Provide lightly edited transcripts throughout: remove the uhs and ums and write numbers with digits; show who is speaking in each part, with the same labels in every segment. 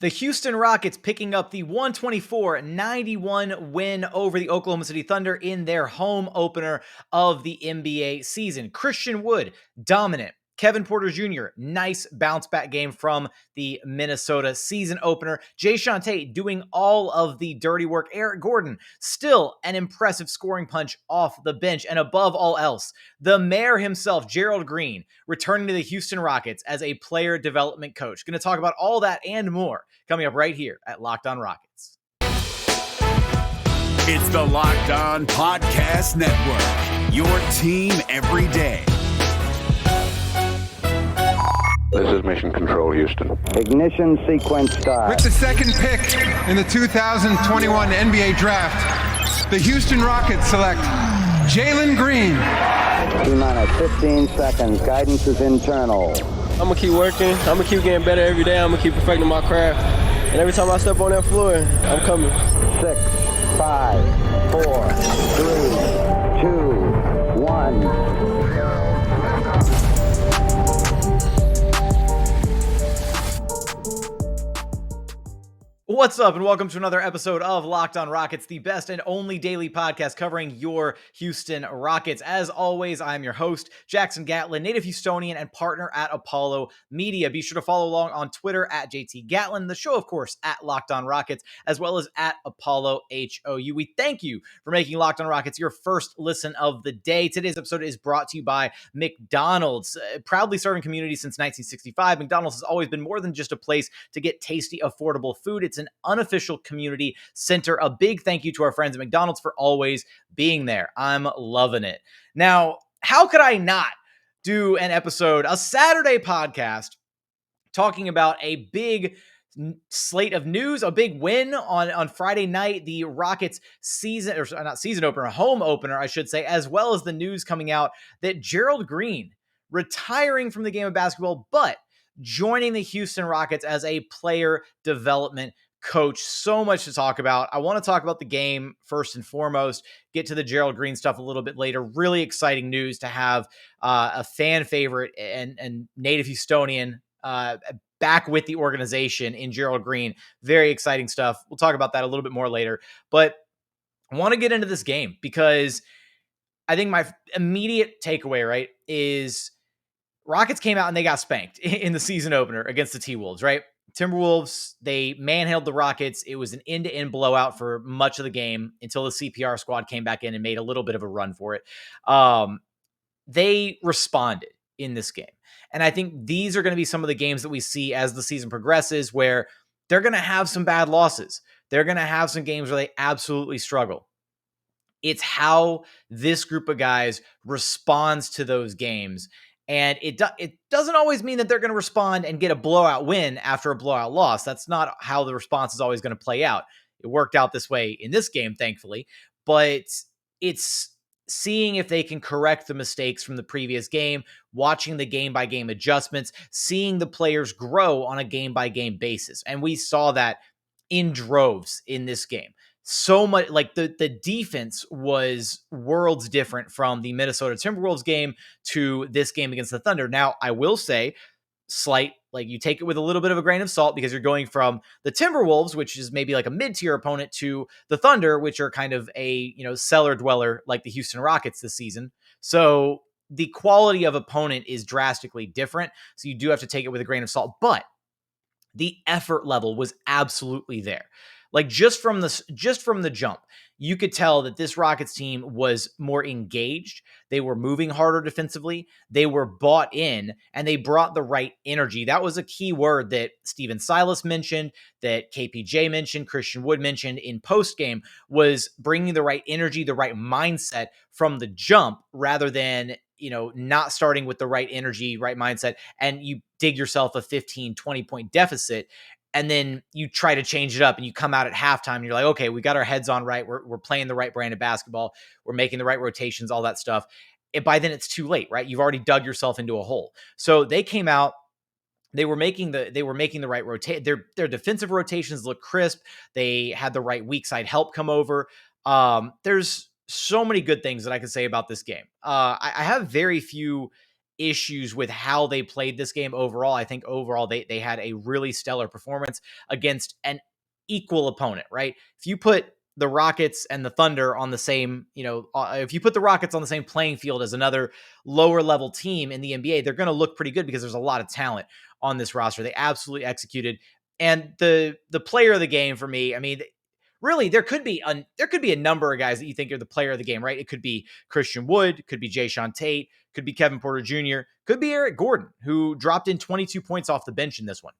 Speaker 1: The Houston Rockets picking up the 124-91 win over the Oklahoma City Thunder in their home opener of the NBA season. Christian Wood, dominant. Kevin Porter Jr., nice bounce back game from the Minnesota season opener. Jae'Sean Tate doing all of the dirty work. Eric Gordon, still an impressive scoring punch off the bench. And above all else, the mayor himself, Gerald Green, returning to the Houston Rockets as a player development coach. Going to talk about all that and more coming up right here at Locked On Rockets.
Speaker 2: It's the Locked On Podcast Network, your team every day.
Speaker 3: This is Mission Control, Houston.
Speaker 4: Ignition sequence start.
Speaker 5: With the second pick in the 2021 NBA Draft, the Houston Rockets select Jalen Green.
Speaker 4: T-minus 15 seconds. Guidance is internal.
Speaker 6: I'm going to keep working. I'm going to keep getting better every day. I'm going to keep perfecting my craft. And every time I step on that floor, I'm coming.
Speaker 4: 6, 5, 4, 3, 2, 1.
Speaker 1: What's up, and welcome to another episode of Locked On Rockets, the best and only daily podcast covering your Houston Rockets. As always, I'm your host, Jackson Gatlin, native Houstonian and partner at Apollo Media. Be sure to follow along on Twitter at JT Gatlin, the show, of course, at Locked On Rockets, as well as at Apollo HOU. We thank you for making Locked On Rockets your first listen of the day. Today's episode is brought to you by McDonald's. Proudly serving communities since 1965, McDonald's has always been more than just a place to get tasty, affordable food. It's an unofficial community center. A big thank you to our friends at McDonald's for always being there. I'm loving it. Now, how could I not do an episode, a Saturday podcast, talking about a big slate of news, a big win on Friday night, the Rockets season, or not season opener, home opener, I should say, as well as the news coming out that Gerald Green retiring from the game of basketball, but joining the Houston Rockets as a player development coach. So much to talk about. I want to talk about the game first and foremost, get to the Gerald Green stuff a little bit later. Really exciting news to have a fan favorite and native Houstonian back with the organization in Gerald Green. Very exciting stuff. We'll talk about that a little bit more later. But I want to get into this game because I think my immediate takeaway, right, is Rockets came out and they got spanked in the season opener against the T-Wolves, right? Timberwolves, they manhandled the Rockets. It was an end-to-end blowout for much of the game until the CPR squad came back in and made a little bit of a run for it. They responded in this game. And I think these are going to be some of the games that we see as the season progresses where they're going to have some bad losses. They're going to have some games where they absolutely struggle. It's how this group of guys responds to those games. And it doesn't always mean that they're going to respond and get a blowout win after a blowout loss. That's not how the response is always going to play out. It worked out this way in this game, thankfully. But it's seeing if they can correct the mistakes from the previous game, watching the game-by-game adjustments, seeing the players grow on a game-by-game basis. And we saw that in droves in this game. So much, like the defense was worlds different from the Minnesota Timberwolves game to this game against the Thunder. Now, I will say, like you take it with a little bit of a grain of salt because you're going from the Timberwolves, which is maybe like a mid-tier opponent, to the Thunder, which are kind of a, cellar dweller like the Houston Rockets this season. So the quality of opponent is drastically different. So you do have to take it with a grain of salt, but the effort level was absolutely there. Like just from the jump, you could tell that this Rockets team was more engaged. They were moving harder defensively. They were bought in, and they brought the right energy. That was a key word that Steven Silas mentioned, that KPJ mentioned, Christian Wood mentioned in postgame, was bringing the right energy, the right mindset from the jump, rather than not starting with the right energy, right mindset, and you dig yourself a 15, 20-point deficit. And then you try to change it up and you come out at halftime and you're like, okay, we got our heads on right. We're playing the right brand of basketball. We're making the right rotations, all that stuff. By then it's too late, right? You've already dug yourself into a hole. So they came out, they were making the right rotate. Their defensive rotations look crisp. They had the right weak side help come over. There's so many good things that I could say about this game. I have very few issues with how they played this game overall. I think overall they had a really stellar performance against an equal opponent, right? If you put the Rockets and the Thunder on the same, if you put the Rockets on the same playing field as another lower level team in the NBA, they're going to look pretty good because there's a lot of talent on this roster. They absolutely executed. And the player of the game for me, I mean, really there could be a number of guys that you think are the player of the game, right? It could be Christian Wood, could be Jae'Sean Tate, could be Kevin Porter Jr., could be Eric Gordon, who dropped in 22 points off the bench in this one.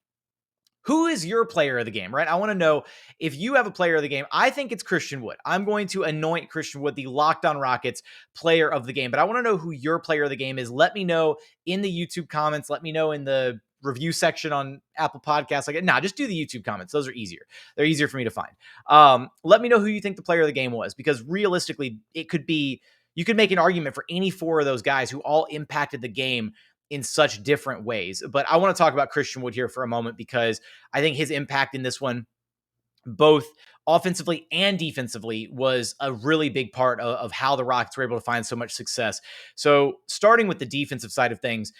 Speaker 1: Who is your player of the game, right? I want to know if you have a player of the game. I think it's Christian Wood. I'm going to anoint Christian Wood the Locked On Rockets player of the game, but I want to know who your player of the game is. Let me know in the YouTube comments. Let me know in the review section on Apple Podcasts. Just do the YouTube comments. Those are easier. They're easier for me to find. Let me know who you think the player of the game was, because realistically, it could be, you could make an argument for any four of those guys who all impacted the game in such different ways. But I want to talk about Christian Wood here for a moment, because I think his impact in this one, both offensively and defensively, was a really big part of how the Rockets were able to find so much success. So starting with the defensive side of things,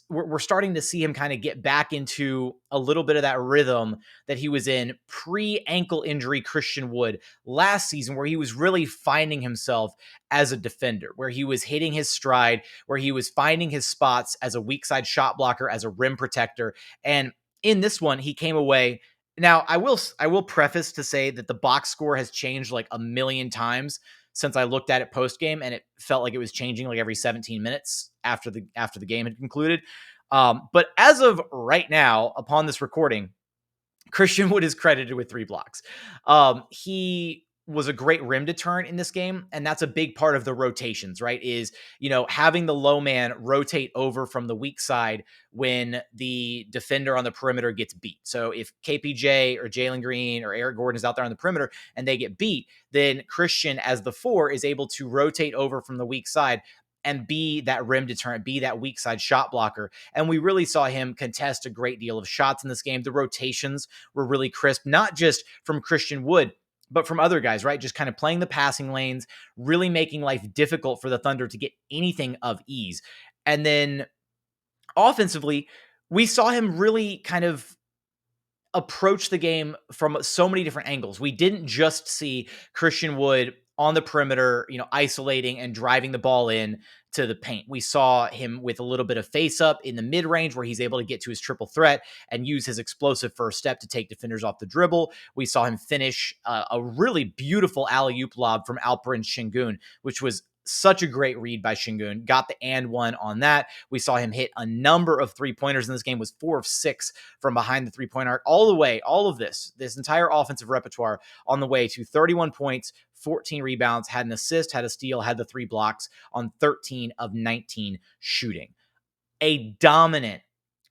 Speaker 1: we're starting to see him kind of get back into a little bit of that rhythm that he was in pre-ankle injury Christian Wood last season, where he was really finding himself as a defender, where he was hitting his stride, where he was finding his spots as a weak side shot blocker, as a rim protector. And in this one, he came away. Now, I will preface to say that the box score has changed like a million times since I looked at it post game, and it felt like it was changing like every 17 minutes after the game had concluded. But as of right now, upon this recording, Christian Wood is credited with 3 blocks. He was a great rim deterrent in this game, and that's a big part of the rotations, right? Is, having the low man rotate over from the weak side when the defender on the perimeter gets beat. So if KPJ or Jalen Green or Eric Gordon is out there on the perimeter and they get beat, then Christian, as the 4, is able to rotate over from the weak side and be that rim deterrent, be that weak side shot blocker. And we really saw him contest a great deal of shots in this game. The rotations were really crisp, not just from Christian Wood, but from other guys, right? Just kind of playing the passing lanes, really making life difficult for the Thunder to get anything of ease. And then offensively, we saw him really kind of approach the game from so many different angles. We didn't just see Christian Wood on the perimeter, isolating and driving the ball in to the paint. We saw him with a little bit of face up in the mid range, where he's able to get to his triple threat and use his explosive first step to take defenders off the dribble. We saw him finish a really beautiful alley-oop lob from Alperen Sengun, which was such a great read by Sengun. Got the and one on that. We saw him hit a number of 3-pointers in this game, was 4 of 6 from behind the 3-point arc. All of this entire offensive repertoire on the way to 31 points, 14 rebounds, had an assist, had a steal, had the 3 blocks on 13 of 19 shooting. A dominant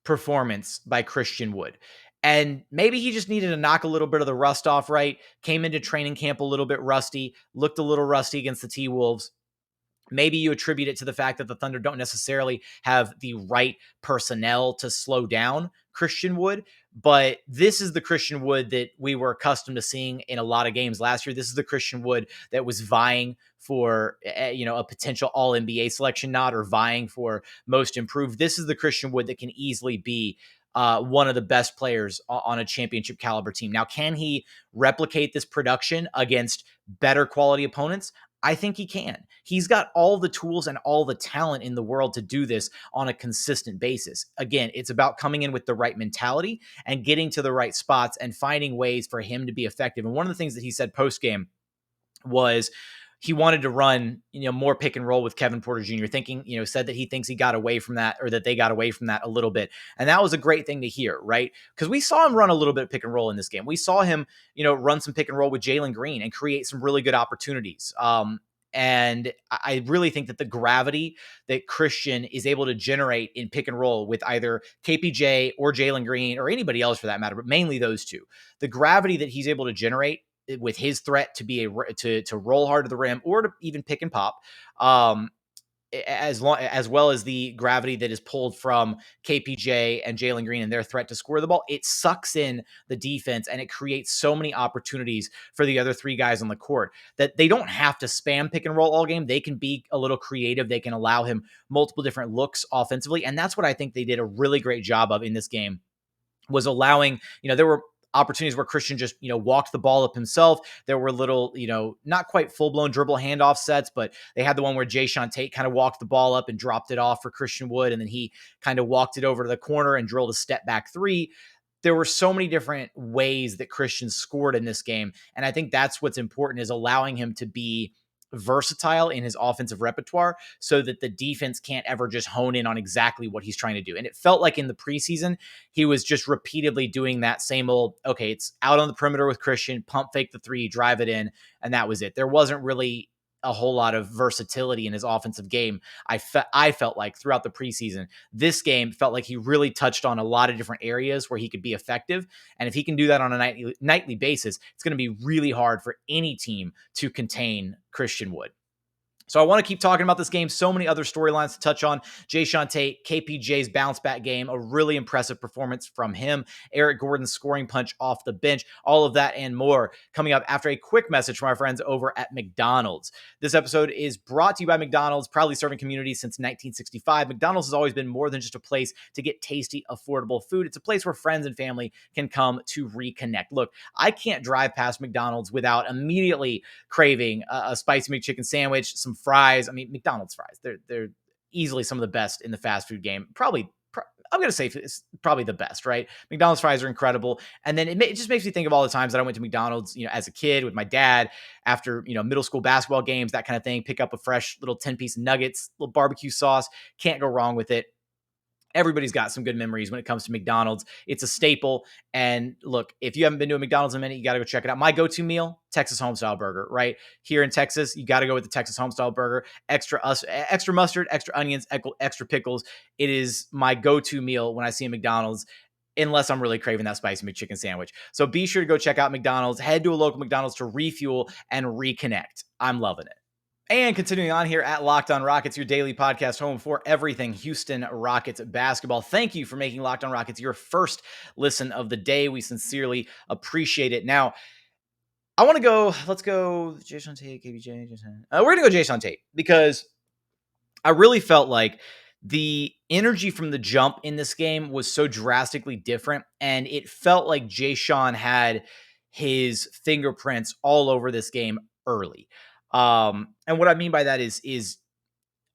Speaker 1: performance by Christian Wood. And maybe he just needed to knock a little bit of the rust off, right? Came into training camp a little bit rusty, looked a little rusty against the T-Wolves. Maybe you attribute it to the fact that the Thunder don't necessarily have the right personnel to slow down Christian Wood, but this is the Christian Wood that we were accustomed to seeing in a lot of games last year. This is the Christian Wood that was vying for, a potential All-NBA selection nod, or vying for most improved. This is the Christian Wood that can easily be one of the best players on a championship caliber team. Now, can he replicate this production against better quality opponents? I think he can. He's got all the tools and all the talent in the world to do this on a consistent basis. Again, it's about coming in with the right mentality and getting to the right spots and finding ways for him to be effective. And one of the things that he said post-game was he wanted to run, more pick and roll with Kevin Porter Jr., said that he thinks he got away from that, or that they got away from that a little bit. And that was a great thing to hear, right? Because we saw him run a little bit of pick and roll in this game. We saw him, run some pick and roll with Jalen Green and create some really good opportunities. And I really think that the gravity that Christian is able to generate in pick and roll with either KPJ or Jalen Green, or anybody else for that matter, but mainly those two, the gravity that he's able to generate with his threat to be to roll hard to the rim, or to even pick and pop, as well as the gravity that is pulled from KPJ and Jalen Green and their threat to score the ball, it sucks in the defense and it creates so many opportunities for the other three guys on the court that they don't have to spam pick and roll all game. They can be a little creative. They can allow him multiple different looks offensively. And that's what I think they did a really great job of in this game, was allowing, there were opportunities where Christian just, walked the ball up himself. There were little, not quite full-blown dribble handoff sets, but they had the one where Jae'Sean Tate kind of walked the ball up and dropped it off for Christian Wood, and then he kind of walked it over to the corner and drilled a step back three. There were so many different ways that Christian scored in this game, and I think that's what's important, is allowing him to be versatile in his offensive repertoire so that the defense can't ever just hone in on exactly what he's trying to do. And it felt like in the preseason, he was just repeatedly doing that same old, okay, it's out on the perimeter with Christian, pump fake the three, drive it in, and that was it. There wasn't really a whole lot of versatility in his offensive game. I felt like throughout the preseason, this game felt like he really touched on a lot of different areas where he could be effective. And if he can do that on a nightly basis, it's going to be really hard for any team to contain Christian Wood. So I want to keep talking about this game. So many other storylines to touch on. Jae'Sean Tate, KPJ's bounce back game, a really impressive performance from him. Eric Gordon's scoring punch off the bench. All of that and more coming up after a quick message from our friends over at McDonald's. This episode is brought to you by McDonald's, proudly serving communities since 1965. McDonald's has always been more than just a place to get tasty, affordable food. It's a place where friends and family can come to reconnect. Look, I can't drive past McDonald's without immediately craving a spicy McChicken sandwich, some fries. I mean, McDonald's fries, they're easily some of the best in the fast food game. I'm going to say it's probably the best, right? McDonald's fries are incredible. And then it just makes me think of all the times that I went to McDonald's, as a kid with my dad after, middle school basketball games, that kind of thing, pick up a fresh little 10-piece nuggets, little barbecue sauce. Can't go wrong with it. Everybody's got some good memories when it comes to McDonald's. It's a staple. And look, if you haven't been to a McDonald's in a minute, you got to go check it out. My go-to meal, Texas homestyle burger, right? Here in Texas, you got to go with the Texas homestyle burger. Extra mustard, extra onions, extra pickles. It is my go-to meal when I see a McDonald's, unless I'm really craving that spicy McChicken sandwich. So be sure to go check out McDonald's. Head to a local McDonald's to refuel and reconnect. I'm loving it. And continuing on here at Locked On Rockets, your daily podcast home for everything Houston Rockets basketball. Thank you for making Locked On Rockets your first listen of the day. We sincerely appreciate it. Now, let's go Jae'Sean Tate, KBJ. We're going to go Jae'Sean Tate because I really felt like the energy from the jump in this game was so drastically different, and it felt like Jae'Sean had his fingerprints all over this game early. And what I mean by that is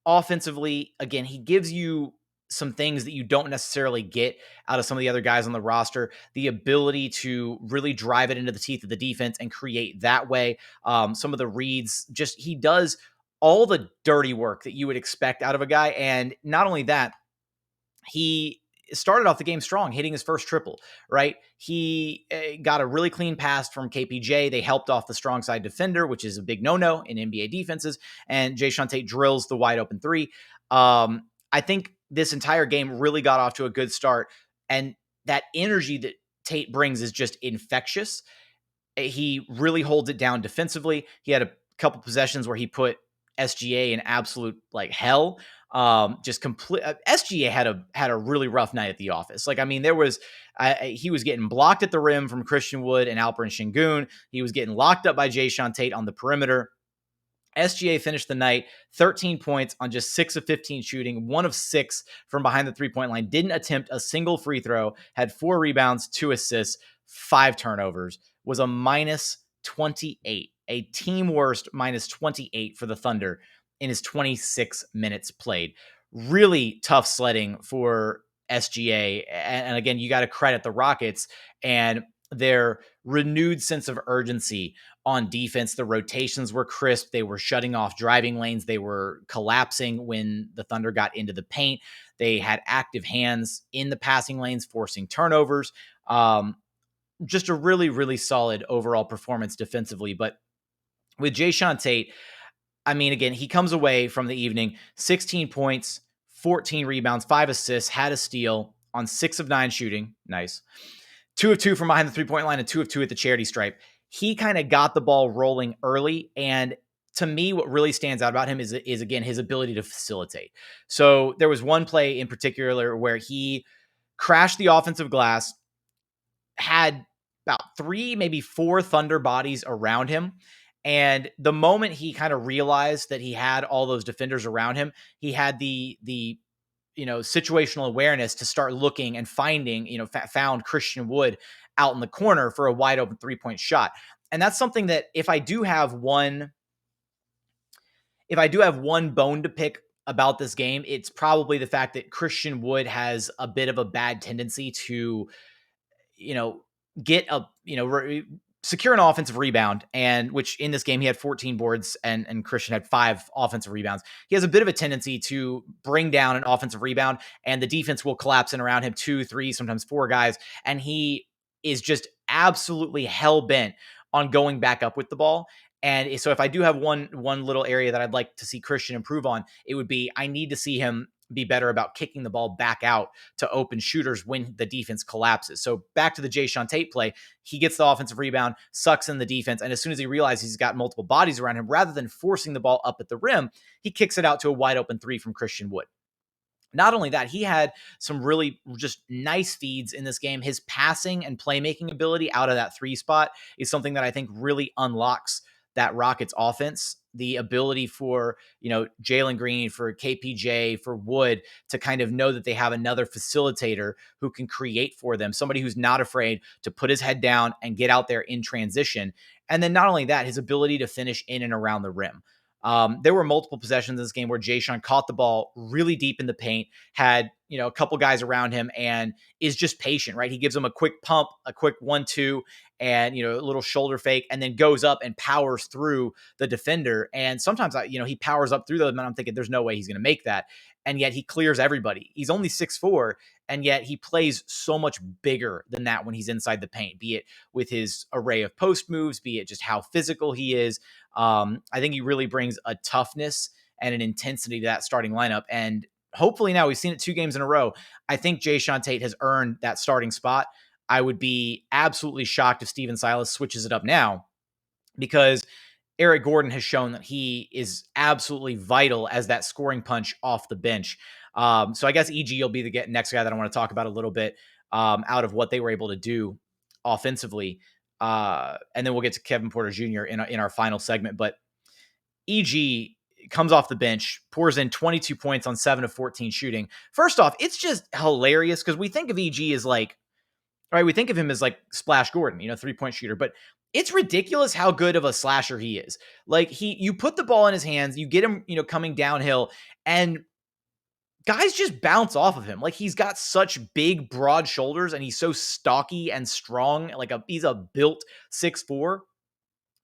Speaker 1: offensively, again, he gives you some things that you don't necessarily get out of some of the other guys on the roster, the ability to really drive it into the teeth of the defense and create that way. Some of the reads, he does all the dirty work that you would expect out of a guy. And not only that, he started off the game strong, hitting his first triple, right? He got a really clean pass from KPJ. They helped off the strong side defender, which is a big no-no in NBA defenses. And Jae'Sean Tate drills the wide open three. I think this entire game really got off to a good start. And that energy that Tate brings is just infectious. He really holds it down defensively. He had a couple possessions where he put SGA in absolute hell. SGA had a really rough night at the office. He was getting blocked at the rim from Christian Wood and Alperen Şengün. He was getting locked up by Jae'Sean Tate on the perimeter. SGA finished the night 13 points on just 6 of 15 shooting, 1 of 6 from behind the three-point line, didn't attempt a single free throw, had 4 rebounds, 2 assists, 5 turnovers, was a minus 28, a team worst minus 28 for the Thunder in his 26 minutes played. Really tough sledding for SGA. And again, you got to credit the Rockets and their renewed sense of urgency on defense. The rotations were crisp. They were shutting off driving lanes. They were collapsing when the Thunder got into the paint. They had active hands in the passing lanes, forcing turnovers. Just a really, really solid overall performance defensively. But with Jae'Sean Tate, I mean, again, he comes away from the evening, 16 points, 14 rebounds, 5 assists, had a steal on 6 of 9 shooting. Nice. 2 of 2 from behind the three-point line and 2 of 2 at the charity stripe. He kind of got the ball rolling early, and to me, what really stands out about him is again, his ability to facilitate. So there was one play in particular where he crashed the offensive glass, had about 3, maybe 4 Thunder bodies around him. And the moment he kind of realized that he had all those defenders around him, he had the situational awareness to start looking and finding, found Christian Wood out in the corner for a wide open 3-point shot. And that's something that if I do have one bone to pick about this game, it's probably the fact that Christian Wood has a bit of a bad tendency to, get a, secure an offensive rebound, and which in this game he had 14 boards and Christian had 5 offensive rebounds. He has a bit of a tendency to bring down an offensive rebound, and the defense will collapse in around him, 2, 3, sometimes 4 guys, and he is just absolutely hell bent on going back up with the ball. And so if I do have one little area that I'd like to see Christian improve on, it would be I need to see him be better about kicking the ball back out to open shooters when the defense collapses. So back to the Jae'Sean Tate play, he gets the offensive rebound, sucks in the defense, and as soon as he realizes he's got multiple bodies around him, rather than forcing the ball up at the rim, he kicks it out to a wide open 3 from Christian Wood. Not only that, he had some really just nice feeds in this game. His passing and playmaking ability out of that 3 spot is something that I think really unlocks that Rockets offense. The ability for, Jalen Green, for KPJ, for Wood to kind of know that they have another facilitator who can create for them, somebody who's not afraid to put his head down and get out there in transition. And then not only that, his ability to finish in and around the rim. There were multiple possessions in this game where Jae'Sean caught the ball really deep in the paint, had, a couple guys around him, and is just patient, right? He gives them a quick pump, a quick 1-2, and, a little shoulder fake, and then goes up and powers through the defender. And sometimes, he powers up through them, and I'm thinking there's no way he's going to make that. And yet he clears everybody. He's only 6'4", and yet he plays so much bigger than that when he's inside the paint, be it with his array of post moves, be it just how physical he is. I think he really brings a toughness and an intensity to that starting lineup. And hopefully now, we've seen it 2 games in a row, I think Jae'Sean Tate has earned that starting spot. I would be absolutely shocked if Steven Silas switches it up now, because Eric Gordon has shown that he is absolutely vital as that scoring punch off the bench. So I guess EG will be the next guy that I want to talk about a little bit out of what they were able to do offensively. And then we'll get to Kevin Porter Jr. in our final segment. But EG comes off the bench, pours in 22 points on 7 of 14 shooting. First off, it's just hilarious because we think of EG as like, right, we think of him as like Splash Gordon, 3-point shooter, but it's ridiculous how good of a slasher he is. Like you put the ball in his hands, you get him, coming downhill, and guys just bounce off of him. Like he's got such big, broad shoulders, and he's so stocky and strong. He's a built 6'4",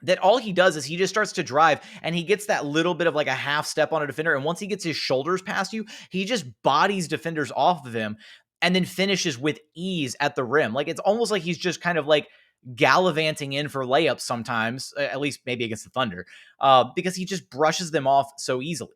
Speaker 1: that all he does is he just starts to drive, and he gets that little bit of like a half step on a defender. And once he gets his shoulders past you, he just bodies defenders off of him and then finishes with ease at the rim. Like it's almost like he's just kind of like gallivanting in for layups sometimes, at least maybe against the Thunder, because he just brushes them off so easily.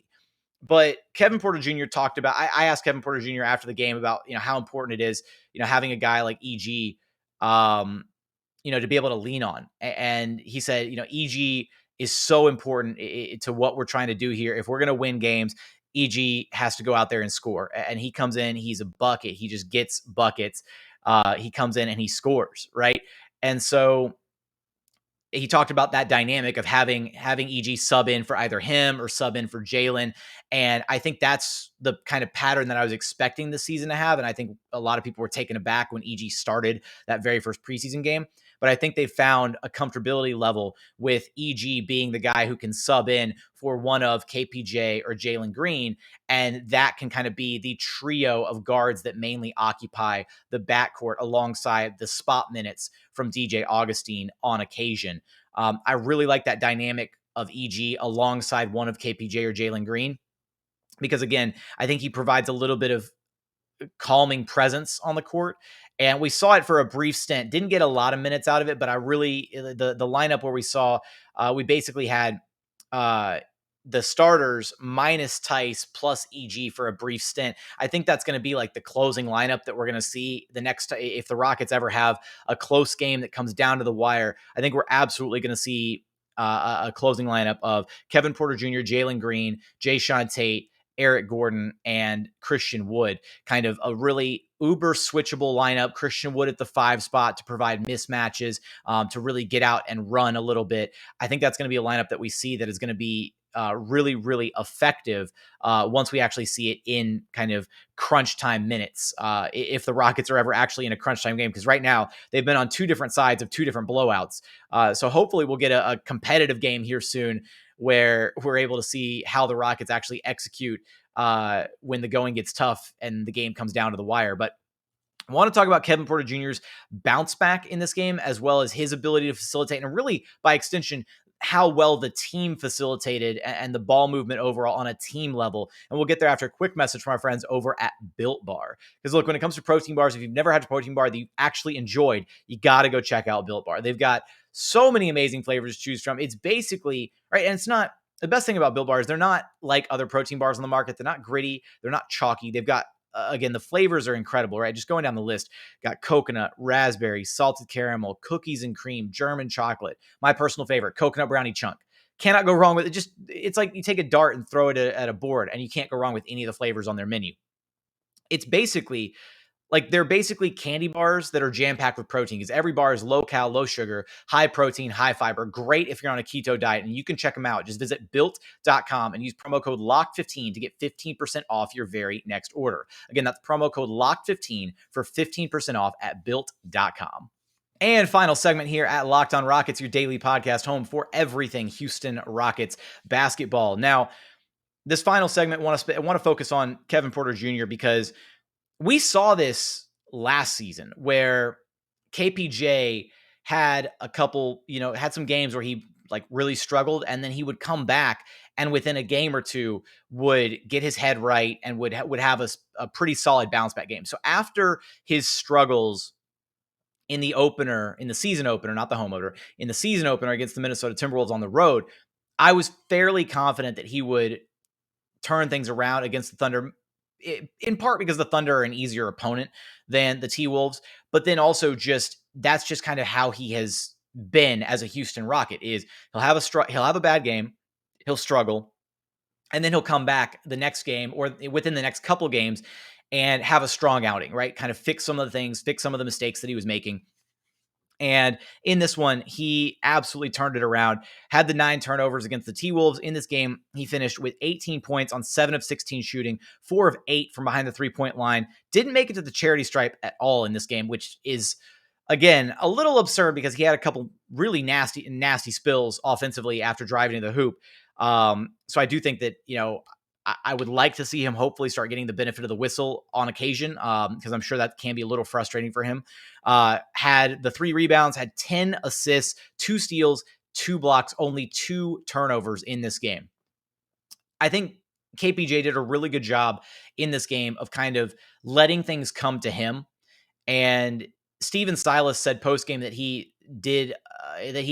Speaker 1: But Kevin Porter Jr. talked about, I asked Kevin Porter Jr. after the game about, how important it is, having a guy like EG, to be able to lean on. And he said, EG is so important to what we're trying to do here. If we're going to win games, EG has to go out there and score. And he comes in, he's a bucket. He just gets buckets. He comes in and he scores, right? And so he talked about that dynamic of having EG sub in for either him or sub in for Jalen. And I think that's the kind of pattern that I was expecting the season to have. And I think a lot of people were taken aback when EG started that very first preseason game. But I think they found a comfortability level with EG being the guy who can sub in for one of KPJ or Jalen Green. And that can kind of be the trio of guards that mainly occupy the backcourt alongside the spot minutes from DJ Augustine on occasion. I really like that dynamic of EG alongside one of KPJ or Jalen Green, because again, I think he provides a little bit of calming presence on the court. And we saw it for a brief stint. Didn't get a lot of minutes out of it, but I really, the lineup where we saw, we basically had the starters minus Tice plus EG for a brief stint. I think that's going to be like the closing lineup that we're going to see the next, if the Rockets ever have a close game that comes down to the wire. I think we're absolutely going to see a closing lineup of Kevin Porter Jr., Jalen Green, Jae'Sean Tate, Eric Gordon, and Christian Wood. Kind of a really uber switchable lineup. Christian Wood at the 5 spot to provide mismatches, to really get out and run a little bit. I think that's going to be a lineup that we see that is going to be really, really effective once we actually see it in kind of crunch time minutes. If the Rockets are ever actually in a crunch time game, because right now they've been on 2 different sides of 2 different blowouts. So hopefully we'll get a competitive game here soon where we're able to see how the Rockets actually execute when the going gets tough and the game comes down to the wire. But I want to talk about Kevin Porter Jr.'s bounce back in this game, as well as his ability to facilitate, and really, by extension, how well the team facilitated and the ball movement overall on a team level. And we'll get there after a quick message from our friends over at Built Bar. Because look, when it comes to protein bars, if you've never had a protein bar that you actually enjoyed, you got to go check out Built Bar. They've got so many amazing flavors to choose from. It's basically, right, and it's not, the best thing about Built Bar is they're not like other protein bars on the market. They're not gritty. They're not chalky. They've got, again, the flavors are incredible, right? Just going down the list, got coconut, raspberry, salted caramel, cookies and cream, German chocolate. My personal favorite, coconut brownie chunk. Cannot go wrong with it. It's like you take a dart and throw it at a board, and you can't go wrong with any of the flavors on their menu. It's basically like they're basically candy bars that are jam-packed with protein, because every bar is low cal, low sugar, high protein, high fiber. Great if you're on a keto diet, and you can check them out. Just visit built.com and use promo code LOCK15 to get 15% off your very next order. Again, that's promo code LOCK15 for 15% off at built.com. And final segment here at Locked On Rockets, your daily podcast home for everything Houston Rockets basketball. Now, this final segment, I want to focus on Kevin Porter Jr. because we saw this last season where KPJ had a couple, had some games where he like really struggled, and then he would come back and within a game or two would get his head right and would have a pretty solid bounce back game. So after his struggles in the season opener, not the home opener, in the season opener against the Minnesota Timberwolves on the road, I was fairly confident that he would turn things around against the Thunder, in part because the Thunder are an easier opponent than the T-Wolves, but then also that's just kind of how he has been as a Houston Rocket. Is he'll have a bad game, he'll struggle, and then he'll come back the next game or within the next couple games and have a strong outing, right? Kind of fix some of the things, fix some of the mistakes that he was making. And in this one, he absolutely turned it around, had the 9 turnovers against the T-Wolves. In this game, he finished with 18 points on 7 of 16 shooting, 4 of 8 from behind the 3-point line. Didn't make it to the charity stripe at all in this game, which is, again, a little absurd because he had a couple really nasty spills offensively after driving to the hoop. So I do think that, I would like to see him hopefully start getting the benefit of the whistle on occasion, because I'm sure that can be a little frustrating for him. Had the 3 rebounds, had 10 assists, 2 steals, 2 blocks, only 2 turnovers in this game. I think KPJ did a really good job in this game of kind of letting things come to him. And Steven Silas said post-game that he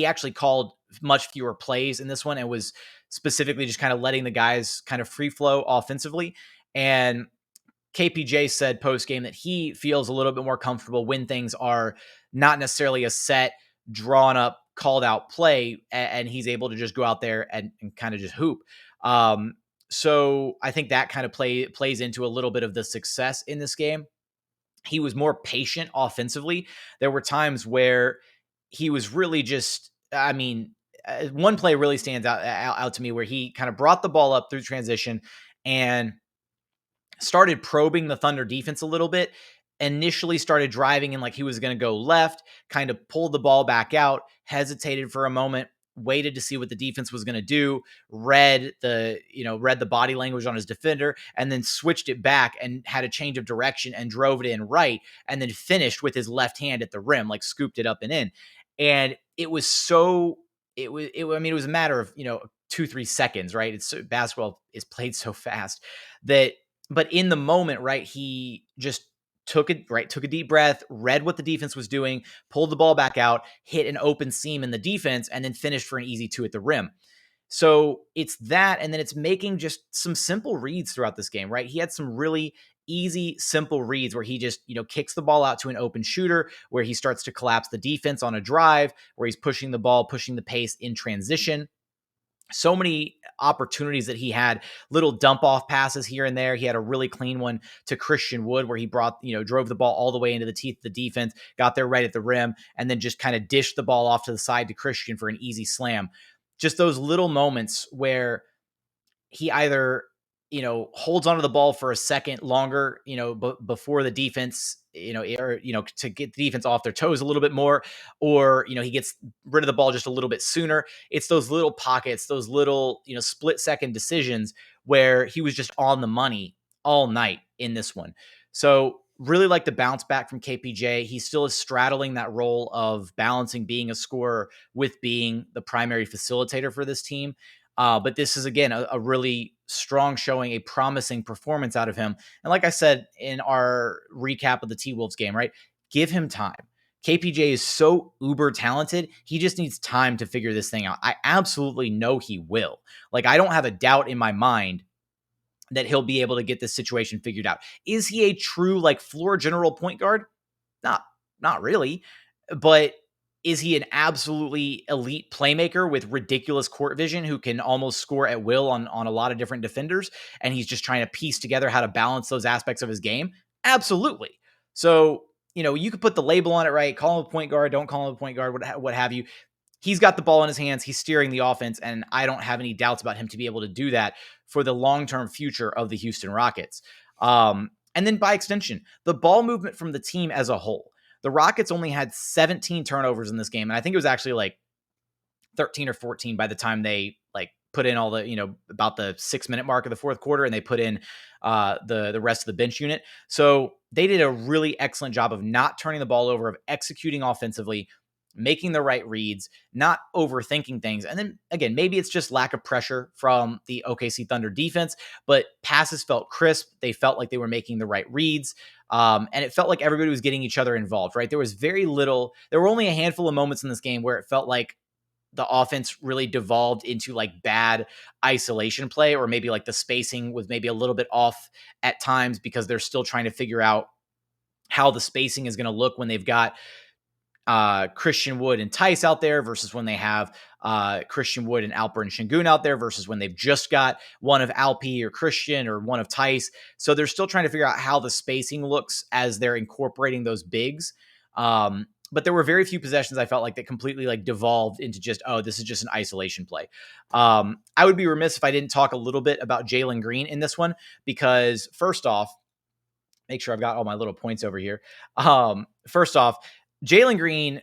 Speaker 1: actually called much fewer plays in this one and was specifically just kind of letting the guys kind of free flow offensively. And KPJ said post-game that he feels a little bit more comfortable when things are not necessarily a set, drawn up, called out play, and he's able to just go out there and kind of just hoop. So I think that kind of plays into a little bit of the success in this game. He was more patient offensively. There were times where he was really just, one play really stands out to me where he kind of brought the ball up through transition and started probing the Thunder defense a little bit. Initially started driving in like he was going to go left, kind of pulled the ball back out, hesitated for a moment, waited to see what the defense was going to do, read the body language on his defender, and then switched it back and had a change of direction and drove it in right, and then finished with his left hand at the rim, like scooped it up and in. And it was it was a matter of, 2-3 seconds, right? Basketball is played so fast but in the moment, right, he just took a deep breath, read what the defense was doing, pulled the ball back out, hit an open seam in the defense, and then finished for an easy 2 at the rim. So it's that, and then it's making just some simple reads throughout this game, right? He had some really easy, simple reads where he just, kicks the ball out to an open shooter, where he starts to collapse the defense on a drive, where he's pushing the ball, pushing the pace in transition. So many opportunities that he had, little dump off passes here and there. He had a really clean one to Christian Wood where he drove the ball all the way into the teeth of the defense, got there right at the rim, and then just kind of dished the ball off to the side to Christian for an easy slam. Just those little moments where he either, holds onto the ball for a second longer, before the defense, to get the defense off their toes a little bit more, or, he gets rid of the ball just a little bit sooner. It's those little pockets, those little, split second decisions where he was just on the money all night in this one. So really like the bounce back from KPJ. He still is straddling that role of balancing being a scorer with being the primary facilitator for this team. But this is, again, a really strong showing, a promising performance out of him. And like I said in our recap of the T-Wolves game, right? Give him time. KPJ is so uber talented. He just needs time to figure this thing out. I absolutely know he will. Like, I don't have a doubt in my mind that he'll be able to get this situation figured out. Is he a true, floor general point guard? Not really. But is he an absolutely elite playmaker with ridiculous court vision who can almost score at will on a lot of different defenders? And he's just trying to piece together how to balance those aspects of his game? Absolutely. So, you could put the label on it, right? Call him a point guard, don't call him a point guard, what have you. He's got the ball in his hands. He's steering the offense, and I don't have any doubts about him to be able to do that for the long-term future of the Houston Rockets. And then by extension, the ball movement from the team as a whole. The Rockets only had 17 turnovers in this game, and I think it was actually 13 or 14 by the time they put in all the, about the 6-minute mark of the fourth quarter, and they put in the rest of the bench unit. So they did a really excellent job of not turning the ball over, of executing offensively, making the right reads, not overthinking things. And then again, maybe it's just lack of pressure from the OKC Thunder defense, but passes felt crisp. They felt like they were making the right reads. And it felt like everybody was getting each other involved, right? There were only a handful of moments in this game where it felt like the offense really devolved into bad isolation play, or maybe the spacing was maybe a little bit off at times because they're still trying to figure out how the spacing is going to look when they've got Christian Wood and Tice out there versus when they have Christian Wood and Alper and Şengün out there versus when they've just got one of Alpi or Christian or one of Tice. So they're still trying to figure out how the spacing looks as they're incorporating those bigs. But there were very few possessions I felt like that completely devolved into just, oh, this is just an isolation play. I would be remiss if I didn't talk a little bit about Jalen Green in this one, because first off, make sure I've got all my little points over here. First off, Jalen Green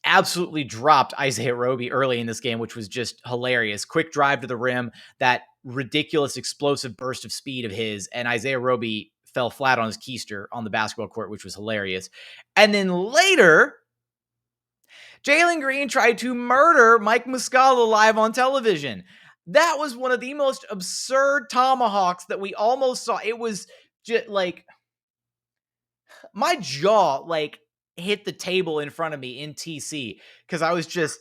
Speaker 1: absolutely dropped Isaiah Roby early in this game, which was just hilarious. Quick drive to the rim, that ridiculous explosive burst of speed of his, and Isaiah Roby fell flat on his keister on the basketball court, which was hilarious. And then later, Jalen Green tried to murder Mike Muscala live on television. That was one of the most absurd tomahawks that we almost saw. It was just my jaw hit the table in front of me in TC, because I was just,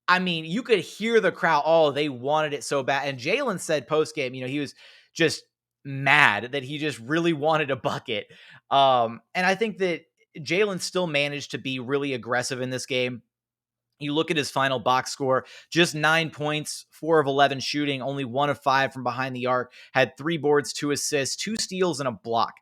Speaker 1: you could hear the crowd. Oh, they wanted it so bad. And Jalen said post-game, he was just mad that he just really wanted a bucket. And I think that Jalen still managed to be really aggressive in this game. You look at his final box score, just 9 points, 4 of 11 shooting, only 1 of 5 from behind the arc, had 3 boards, 2 assists, 2 steals, and a block.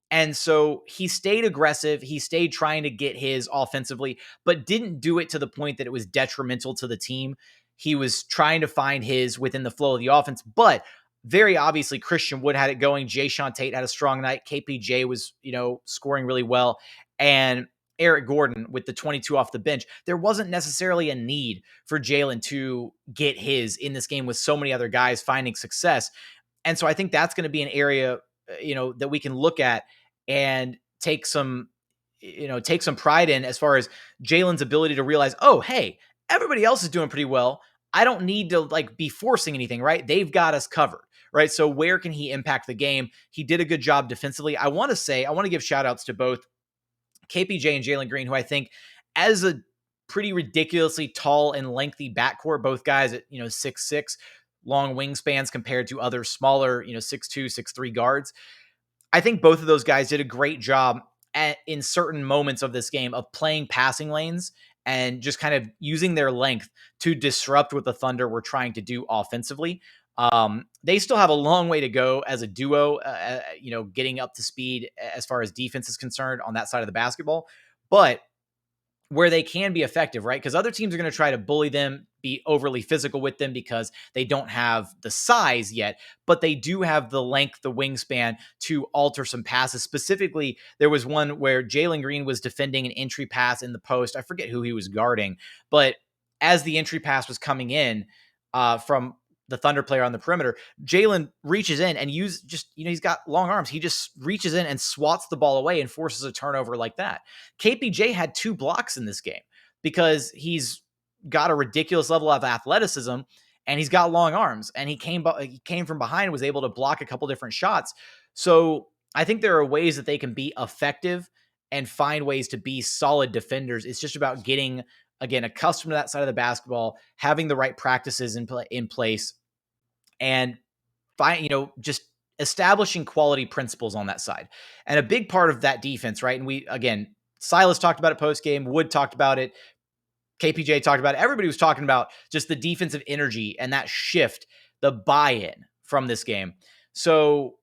Speaker 1: And so he stayed aggressive. He stayed trying to get his offensively, but didn't do it to the point that it was detrimental to the team. He was trying to find his within the flow of the offense, but very obviously Christian Wood had it going. Jae'Sean Tate had a strong night. KPJ was, scoring really well. And Eric Gordon with the 22 off the bench. There wasn't necessarily a need for Jalen to get his in this game with so many other guys finding success. And so I think that's going to be an area that we can look at and take some pride in, as far as Jalen's ability to realize, oh, hey, everybody else is doing pretty well. I don't need to be forcing anything, right? They've got us covered, right? So where can he impact the game? He did a good job defensively. I want to give shout outs to both KPJ and Jalen Green, who I think, as a pretty ridiculously tall and lengthy backcourt, both guys at 6'6", long wingspans compared to other smaller 6'2", 6'3" guards. I think both of those guys did a great job in certain moments of this game of playing passing lanes and just kind of using their length to disrupt what the Thunder were trying to do offensively. They still have a long way to go as a duo, getting up to speed as far as defense is concerned on that side of the basketball. But where they can be effective, right? Because other teams are going to try to bully them, be overly physical with them because they don't have the size yet, but they do have the length, the wingspan to alter some passes. Specifically, there was one where Jalen Green was defending an entry pass in the post. I forget who he was guarding, but as the entry pass was coming in from the Thunder player on the perimeter, Jalen reaches in and he's got long arms. He just reaches in and swats the ball away and forces a turnover like that. KPJ had 2 blocks in this game because he's got a ridiculous level of athleticism and he's got long arms, and he came from behind and was able to block a couple different shots. So I think there are ways that they can be effective and find ways to be solid defenders. It's just about getting, again, accustomed to that side of the basketball, having the right practices in place, and just establishing quality principles on that side. And a big part of that defense, right? And Silas talked about it post game, Wood talked about it, KPJ talked about it. Everybody was talking about just the defensive energy and that shift, the buy-in from this game. So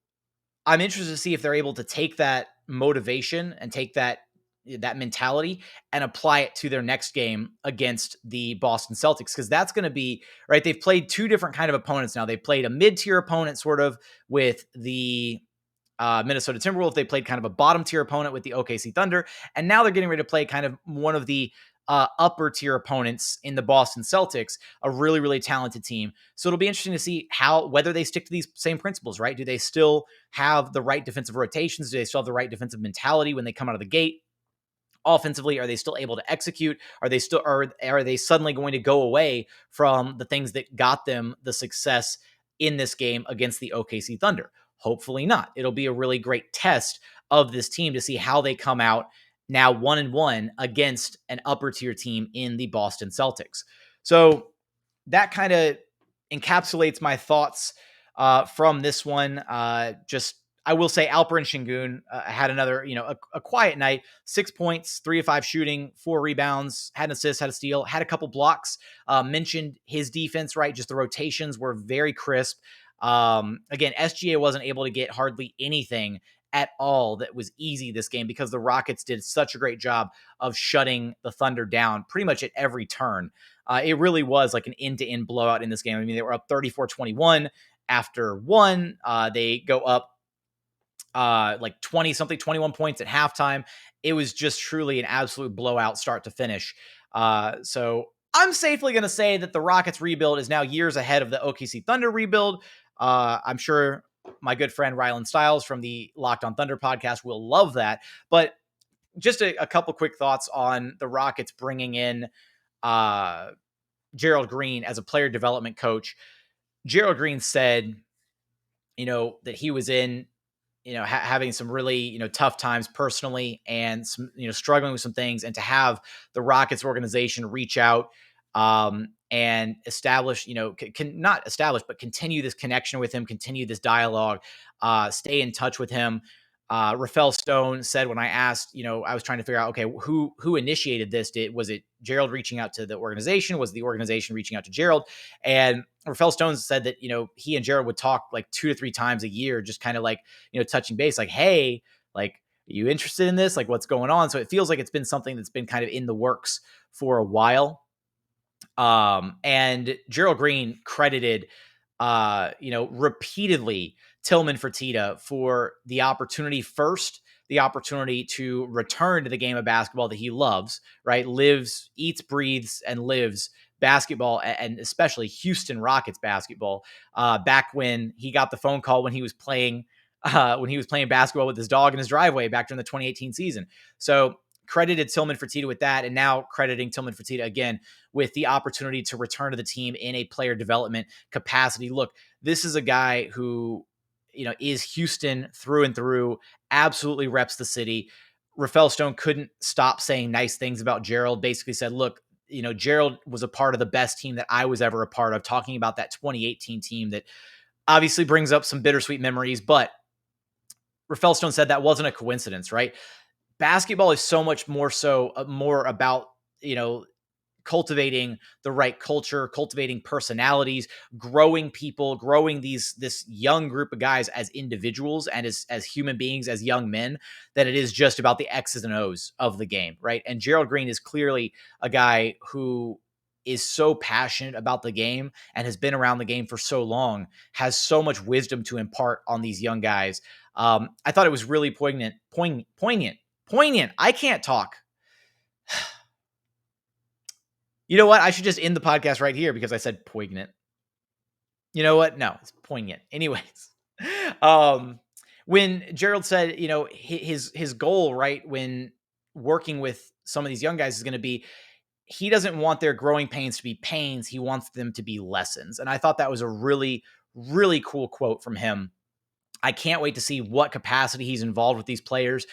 Speaker 1: I'm interested to see if they're able to take that motivation and take that mentality and apply it to their next game against the Boston Celtics, because that's going to be, right, they've played 2 different kind of opponents now. They've played a mid-tier opponent sort of with the Minnesota Timberwolves. They played kind of a bottom-tier opponent with the OKC Thunder, and now they're getting ready to play kind of one of the upper-tier opponents in the Boston Celtics, a really, really talented team. So it'll be interesting to see whether they stick to these same principles, right? Do they still have the right defensive rotations? Do they still have the right defensive mentality when they come out of the gate? Offensively, are they still able to execute? Are they suddenly going to go away from the things that got them the success in this game against the OKC Thunder? Hopefully not. It'll be a really great test of this team to see how they come out now 1-1 against an upper tier team in the Boston Celtics. So that kind of encapsulates my thoughts from this one. I will say Alperen Şengün had another, a quiet night, 6 points, 3 of 5 shooting, 4 rebounds, had an assist, had a steal, had a couple blocks. Mentioned his defense, right? Just the rotations were very crisp. Again, SGA wasn't able to get hardly anything at all that was easy this game because the Rockets did such a great job of shutting the Thunder down pretty much at every turn. It really was like an end-to-end blowout in this game. I mean, they were up 34-21 after 1. They go up like 20-something, 21 points at halftime. It was just truly an absolute blowout start to finish. So I'm safely going to say that the Rockets rebuild is now years ahead of the OKC Thunder rebuild. I'm sure my good friend Rylan Stiles from the Locked on Thunder podcast will love that. But just a couple quick thoughts on the Rockets bringing in Gerald Green as a player development coach. Gerald Green said, that he was in, having some really, tough times personally and some, struggling with some things, and to have the Rockets organization reach out and establish, not establish, but continue this connection with him, continue this dialogue, stay in touch with him. Rafael Stone said, when I asked, I was trying to figure out, okay, who initiated this? Was it Gerald reaching out to the organization? Was the organization reaching out to Gerald? And Rafael Stone said that, he and Gerald would talk like 2 to 3 times a year, just kind of like, touching base, like, hey, like, are you interested in this? Like, what's going on? So it feels like it's been something that's been kind of in the works for a while. And Gerald Green credited, repeatedly Tillman Fertitta for the opportunity to return to the game of basketball that he loves, right? Lives, eats, breathes, and lives basketball, and especially Houston Rockets basketball. Back when he got the phone call when he was playing basketball with his dog in his driveway back during the 2018 season. So credited Tillman Fertitta with that, and now crediting Tillman Fertitta again with the opportunity to return to the team in a player development capacity. Look, this is a guy who, is Houston through and through, absolutely reps the city. Rafael Stone couldn't stop saying nice things about Gerald, basically said, look, Gerald was a part of the best team that I was ever a part of, talking about that 2018 team that obviously brings up some bittersweet memories, but Rafael Stone said that wasn't a coincidence, right? Basketball is so much more about, cultivating the right culture, cultivating personalities, growing people, growing this young group of guys as individuals and as human beings, as young men, that it is just about the X's and O's of the game, right? And Gerald Green is clearly a guy who is so passionate about the game and has been around the game for so long, has so much wisdom to impart on these young guys. I thought it was really poignant. I can't talk. You know what? I should just end the podcast right here because I said poignant. You know what? No, it's poignant. Anyways, when Gerald said, his goal, right, when working with some of these young guys is going to be, he doesn't want their growing pains to be pains. He wants them to be lessons. And I thought that was a really, really cool quote from him. I can't wait to see what capacity he's involved with these players.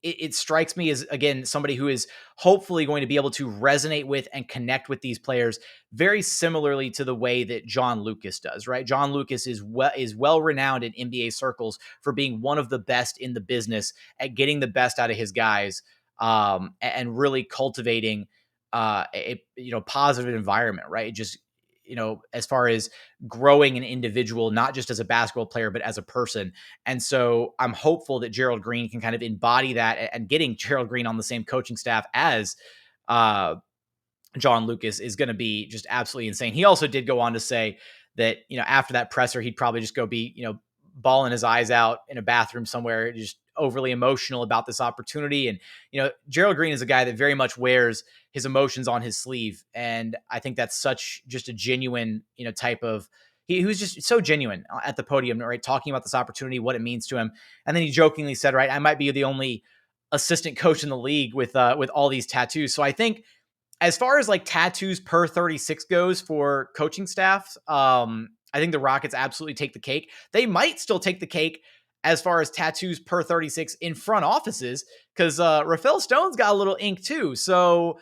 Speaker 1: It strikes me as, again, somebody who is hopefully going to be able to resonate with and connect with these players very similarly to the way that John Lucas does, right? John Lucas is well renowned in NBA circles for being one of the best in the business at getting the best out of his guys, and really cultivating a positive environment, right? Just, as far as growing an individual, not just as a basketball player, but as a person. And so I'm hopeful that Gerald Green can kind of embody that, and getting Gerald Green on the same coaching staff as John Lucas is going to be just absolutely insane. He also did go on to say that, after that presser, he'd probably just go be, bawling his eyes out in a bathroom somewhere, just overly emotional about this opportunity. And, Gerald Green is a guy that very much wears his emotions on his sleeve. And I think that's such just a genuine, type of, he was just so genuine at the podium, right? Talking about this opportunity, what it means to him. And then he jokingly said, right, I might be the only assistant coach in the league with all these tattoos. So I think as far as like tattoos per 36 goes for coaching staffs, I think the Rockets absolutely take the cake. They might still take the cake as far as tattoos per 36 in front offices, because Rafael Stone's got a little ink too. So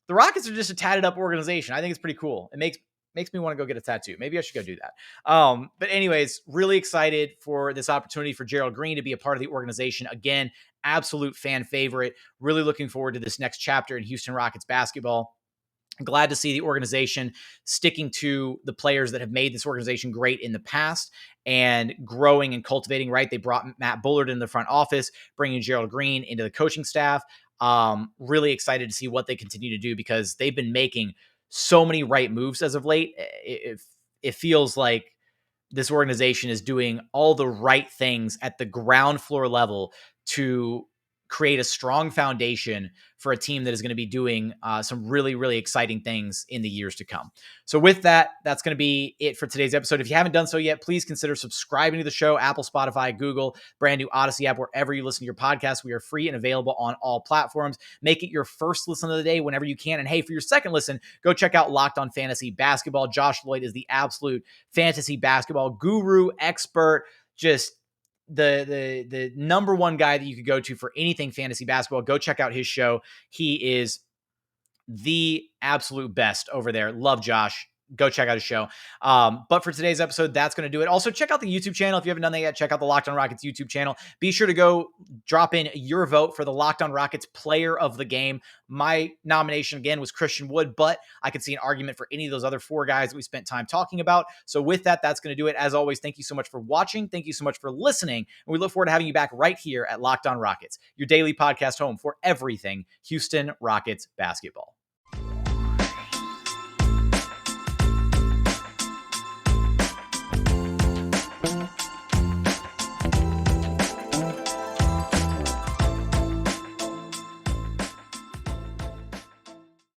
Speaker 1: the Rockets are just a tatted up organization. I think it's pretty cool. It makes me want to go get a tattoo. Maybe I should go do that. But anyways, really excited for this opportunity for Gerald Green to be a part of the organization. Again, absolute fan favorite. Really looking forward to this next chapter in Houston Rockets basketball. Glad to see the organization sticking to the players that have made this organization great in the past and growing and cultivating, right? They brought Matt Bullard in the front office, bringing Gerald Green into the coaching staff. Really excited to see what they continue to do because they've been making so many right moves as of late. It feels like this organization is doing all the right things at the ground floor level to create a strong foundation for a team that is going to be doing some really, really exciting things in the years to come. So with that, that's going to be it for today's episode. If you haven't done so yet, please consider subscribing to the show, Apple, Spotify, Google, brand new Odyssey app, wherever you listen to your podcast. We are free and available on all platforms. Make it your first listen of the day whenever you can. And hey, for your second listen, go check out Locked On Fantasy Basketball. Josh Lloyd is the absolute fantasy basketball guru, expert, just the number one guy that you could go to for anything fantasy basketball. Go check out his show. He is the absolute best over there. Love Josh. Go check out his show. But for today's episode, that's going to do it. Also, check out the YouTube channel. If you haven't done that yet, check out the Locked On Rockets YouTube channel. Be sure to go drop in your vote for the Locked On Rockets player of the game. My nomination, again, was Christian Wood, but I could see an argument for any of those other four guys that we spent time talking about. So with that, that's going to do it. As always, thank you so much for watching. Thank you so much for listening. And we look forward to having you back right here at Locked On Rockets, your daily podcast home for everything Houston Rockets basketball.